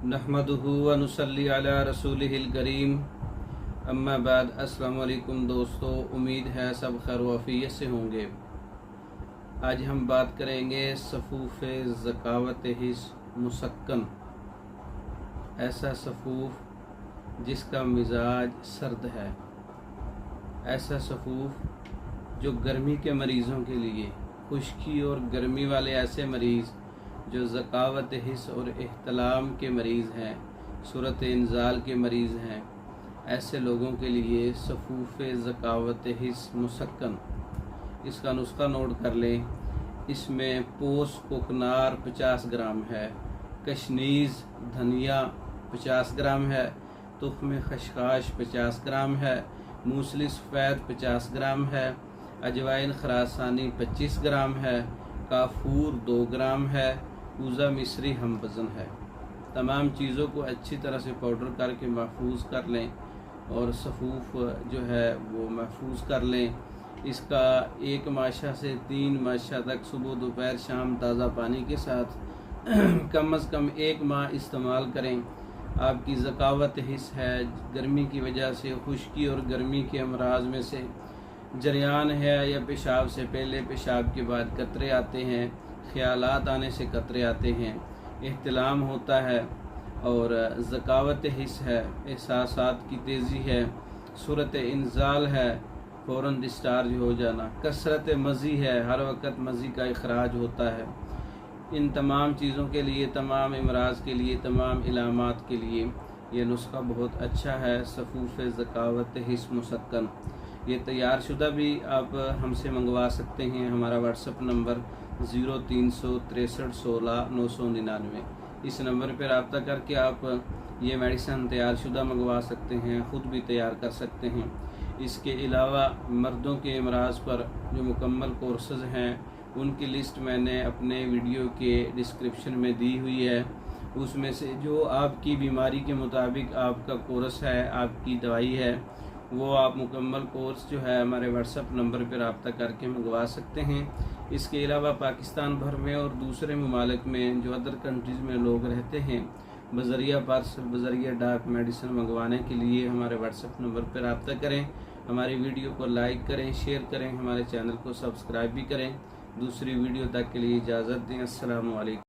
नहमदुहु व नुसल्ली अला रसूलिहिल करीम। अम्मा बाद। अस्सलाम वालेकुम दोस्तों, उम्मीद है सब खैर व आफियत से होंगे। आज हम बात करेंगे सफ़ूफ़ ज़कावत हिस मुसक्कन, ऐसा सफ़ूफ़ जिसका मिजाज सर्द है, ऐसा सफ़ूफ़ जो गर्मी के मरीज़ों के लिए, खुश्की और गर्मी वाले ऐसे मरीज़ जो ज़कावत हिस और इह्तिलाम के मरीज़ हैं, सूरत इंज़ाल के मरीज़ हैं, ऐसे लोगों के लिए सफ़ूफ़ ज़कावत हिस मुसक्कन। इसका नुस्खा नोट कर लें। इसमें पोस कोकनार 50 ग्राम है, कशनीज़ धनिया 50 ग्राम है, तुख्म खशखाश 50 ग्राम है, मूसली सफ़ेद 50 ग्राम है, अजवाइन खरासानी 25 ग्राम है, काफूर 2 ग्राम है, कूज़ा मिस्री हम वज़न है। तमाम चीज़ों को अच्छी तरह से पाउडर करके महफूज कर लें और सफ़ूफ़ जो है वो महफूज कर लें। इसका 1 माशा से 3 माशा तक सुबह दोपहर शाम ताज़ा पानी के साथ कम अज़ कम 1 माह इस्तेमाल करें। आपकी ज़कावत हिस है, गर्मी की वजह से, खुश्की और गर्मी के अमराज में से जरियान है या पेशाब से पहले, पेशाब के बाद कतरे आते हैं, ख़यालात आने से कतरे आते हैं, इह्तिलाम होता है और ज़कावत हिस है, एहसासात की तेज़ी है, सूरत इंज़ाल है, फ़ौरन डिस्चार्ज हो जाना, कसरत मज़ी है, हर वक्त मज़ी का इखराज होता है। इन तमाम चीज़ों के लिए, तमाम अमराज़ के लिए, तमाम इलामात के लिए ये नुस्खा बहुत अच्छा है, सफ़ूफ़ ज़कावत हिस मुसक्कन। ये तैयार शुदा भी आप हमसे मंगवा सकते हैं। हमारा व्हाट्सअप नंबर 036316 999। इस नंबर पर रब्ता करके आप ये मेडिसन तैयार शुदा मंगवा सकते हैं, ख़ुद भी तैयार कर सकते हैं। इसके अलावा मर्दों के अमराज़ पर जो मुकम्मल कोर्सेज़ हैं उनकी लिस्ट मैंने अपने वीडियो के डिस्क्रिप्शन में दी हुई है। उसमें से जो आपकी बीमारी के मुताबिक आपका कोर्स है, आपकी दवाई है, वो आप मुकम्मल कोर्स जो है हमारे व्हाट्सअप नंबर पर रब्ता करके मंगवा सकते हैं। इसके अलावा पाकिस्तान भर में और दूसरे ममालिक में जो अदर कंट्रीज़ में लोग रहते हैं, बज़रिया पार्सल, बज़रिया डाक मेडिसिन मंगवाने के लिए हमारे व्हाट्सअप नंबर पर रब्ता करें। हमारी वीडियो को लाइक करें, शेयर करें, हमारे चैनल को सब्सक्राइब भी करें। दूसरी वीडियो तक के लिए इजाज़त दें। अस्सलामु अलैकुम।